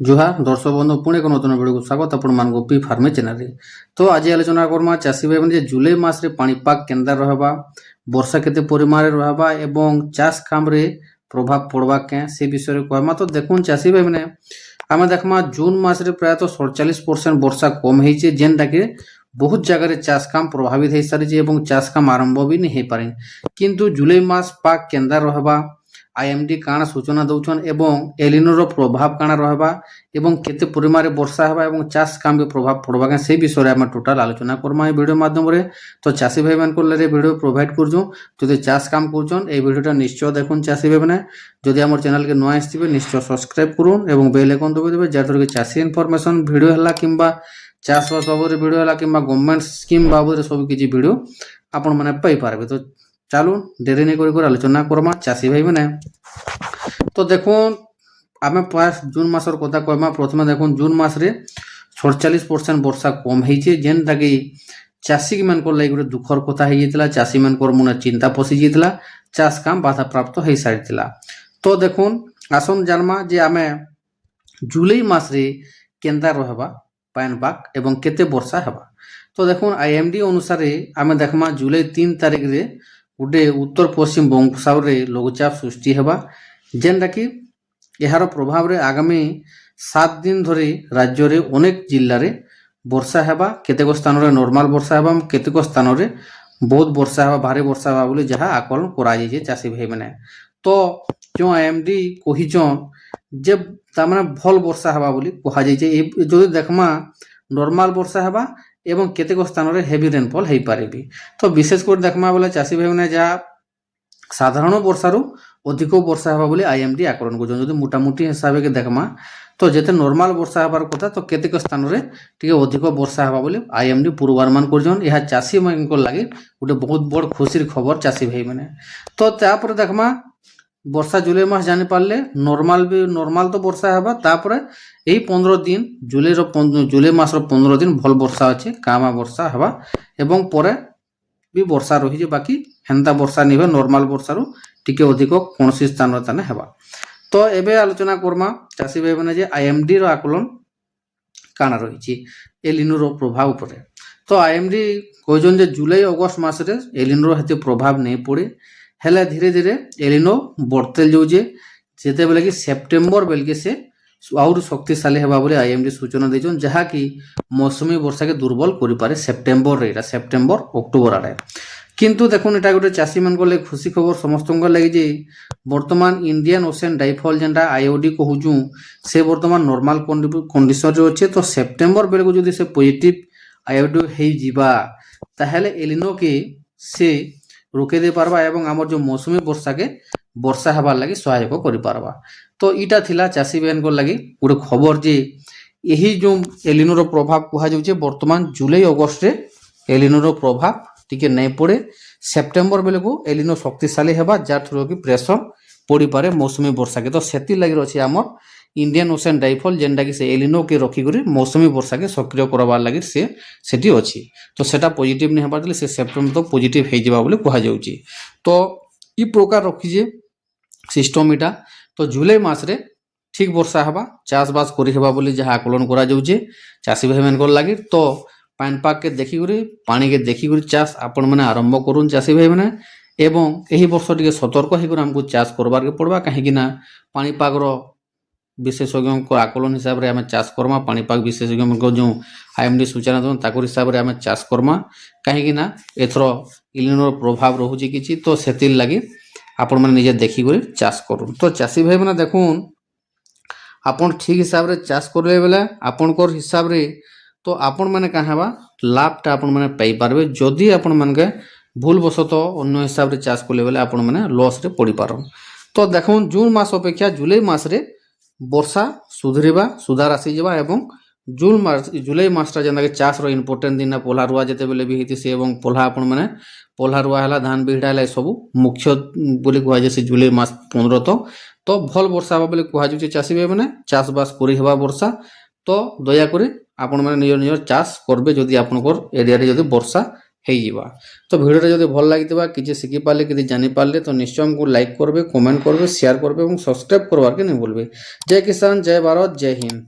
जुहार दर्शक बंधु पुणे एक नूतन भिडियो को स्वागत आपण पी फार्मे चैनल तो आज आलोचना करमा चाषी भाई मैंने जुलाई मास रे पाणीपाग केन्दा रहबा वर्षा केते परिमाण रहबा एवं चाष काम रे प्रभाव पड़वा के से विषय रे कहमा। तो देखुन चाषी भाई मैंने आमे देखमा जून मास रे प्राय 47% वर्षा कम हेचे जेनटा के बहुत जगह चाष काम प्रभावित हो सारी एवं चाष काम आरंभ भी नहीं हो पारे किंतु जुलाई मास पाग केन्दा रहबा आईएमडी काना सूचना दौछन एवं एलिनो प्रभाव काना रहबा एवं केते परिमाण वर्षा हेबा एवं चाष काम के प्रभाव पड़वा के से विषय रे हम टोटल आलोचना करमा ए वीडियो माध्यम रे। तो चाषी भाई मान को ले वीडियो प्रोवाइड करजु जदि चाष काम करछन ए वीडियोटा निश्चय देखुन चाषी भाई माने जदि हमर चैनल के नया आस्थिबे निश्चय सब्सक्राइब करूँ एवं बेल आइकन दबाइ देबे जातर के चाषी इनफॉरमेशन वीडियो हला किंबा चाष बास बाबू वीडियो हला किंबा गवर्नमेंट स्कीम बाबू सब किछि वीडियो आपण माने पाई पारबे। तो चालू देरी नहीं कर आलोचना करमा चाषी भाई मैंने। तो देखुन आम जून मासर कथा कहमा प्रथम देखुन जून मास रे 47% वर्षा कम होइछे जेनटा कि चाषी मान को लागि दुखर कथा हो जाता चाषी मान मन चिंता पशि जाता चाष काम बाधा प्राप्त हो सारी। तो देखुन आसन जानमा जे आमे जुलाई मास रे केन्दा रहबा पाणीपाग एवं केते वर्षा हेबा। तो देखुन आईएमडी अनुसार आमे देखमा जुलाई 3 तारिख रे गोटे उत्तर पश्चिम बंगोपसागर रे लघुचाप सृष्टि हेबा जेनटा कि यार प्रभाव रे आगामी 7 दिन धरे राज्य रे अनेक जिल्ला रे वर्षा हेबा केतेक स्थान रे नॉर्मल वर्षा हेबा केतेक स्थान रे बहुत वर्षा हेबा भारी वर्षा हेबा बोली जहा आकलन करा जाय चाषी भाई माने। तो जो आईएमडी कहिजन जे तामाने भल वर्षा हेबा बोली कहा जाय जे जदि देखमा नॉर्मल वर्षा हेबा एवं केतेक स्थान रे हेवी रेनफॉल हो पारे। तो विशेष कर देखमा बोले चाषी भाई मैंने जहाँ साधारण वर्षारू अधिक वर्षा हेबा बोली आईएमडी आकलन कर जदि मोटामोटी हिसाब के देखमा तो जेते नॉर्मल वर्षा हेबार कथा तो केतेक स्थान रे टिके अधिक वर्षा हेबा बोली आईएमडी पूर्वानुमान करजन यह चाषी मन को लागि गोटे बहुत बड़ खुशी खबर चाषी भाई मैंने। तो तापर देखमा वर्षा जुलाई मास जानि पारले नॉर्मल तो वर्षा हेबा तापर यही 15 दिन जुलाई मास 15 दिन भल वर्षा अच्छे कामा वर्षा हेबा एवं परे भी वर्षा रही बाकी हेन्ता वर्षा नहीं नॉर्मल वर्षा रू टिके अधिक कौन स्थान ताने हेबा। तो एबे आलोचना करमा चाषी भाई मैंने जे आईएमडी रो आकलन काना रही एलिनो रो प्रभाव पर। तो आईएमडी कहजन जे जुलाई अगस्त मास रे एलिनो रो हेते प्रभाव नहीं पड़े हेले धीरे धीरे एलिनो बढ़ते जाऊे जेते बेले कि सेप्टेम्बर बेल के से आउर शक्तिशाली हेबा बोले आईएमडी सूचना देछन जहा कि मौसमी वर्षा के दुर्बल करि पारे सेप्टेम्बर रे सेप्टेम्बर अक्टोबर आड़े। किंतु देखुन एटा गोटे चाषी मान को खुशी खबर समस्त लगी जे वर्तमान इंडियन ओशन डाइफॉल जेनटा आईओडी कहूँ से वर्तमान नॉर्मल कंडीशन रे अच्छे। तो सेप्टेम्बर बेल को जदि से पॉजिटिव आईओडी हो जिबा ताहेले एलिनो के से रोके दे पारबा एवं आमर जो मौसमी वर्षा के वर्षा हेबार लगी सहायक कर पारबा। तो इटा थिला चाषी बहन को लगी गोटे खबर जे यही जो एलिनो रो प्रभाव कहा जाउछे वर्तमान जुलाई अगस्त रे एलिनो रो प्रभाव टिके नहीं पड़े सेप्टेम्बर बेले को एलिनो शक्तिशाली हेबा जार थ्रू कि प्रेशर पड़ी पारे मौसमी वर्षा के। तो सेति लगी रही आमर इंडियन ओशन डाइफॉल जेनटा कि से एलिनो के रखी करी मौसमी वर्षा के सक्रिय करवार लगी सेठी अछि। तो सेटा पॉजिटिव नहीं हेबार से सेप्टेम्बर तक पॉजिटिव हो जाबा बोली कहा जाउछि। तो ई प्रकार रखिजे सिस्टम इटा। तो जुलाई मास रे ठीक वर्षा हेबा चाष बास करि हेबा बोली जहाँ आकलन करा जाउछि चाषी भाई मान को लगी। तो पाणीपाग के देखी करी पानी के देखी करी चाष आपण माने आरंभ करूँ चाषी भाई माने एवं यही वर्ष टिके सतर्क होकर हमको चाष करबार के पड़वा कहीं पाणीपाग रो विशेषज्ञ को आकलन हिसाब रे आमे चाष करमा पाणीपाग विशेषज्ञ को जो आईएमडी सूचना दन ताको हिसाब रे आमे चाष करमा कहीं एथरो एलिनो प्रभाव रहुछि किछि। तो सेतिल लागि आपण माने निजे देखी करी चाष करूँ। तो चाषी भाई माने देखुन आपण ठीक हिसाब रे चाष करले बेले आपण कोर हिसाब रे तो आपण माने कहाबा लाभटा आपण माने पाई पारबे जदि आपण माने भूलवशत अन्य हिसाब रे चाष करले बेले आपण माने लॉस रे पड़ी पारन। तो देखुन जून मास अपेक्षा जुलाई मास रे वर्षा सुधरिबा सुधार आसी जबा एवं जुलाई मासटा जेना कि चाष रो इंपोर्टेंट दिन पोला रुआ जेते बेले भी हिति से एवं पोला आपण माने पोला रुआ हला धान बिहड़ा हला सब मुख्य बोली कहा जे जुलाई मास 15 तो भल वर्षा बा बोली कहा जे चाषी भाई माने चाष बास करि हेबा वर्षा। तो दया करी आपण माने निज निज चाष करबे जदि आपनकर एरिया रे जदि वर्षा हो जावा। तो वीडियो जदि भल लगी किसी शिखी पारे कि जानी पारे तो निश्चय हमको लाइक करबे कमेंट करबे शेयर करबे और सब्सक्राइब करवार के नहीं भूलबे। जय किसान जय भारत जय हिंद।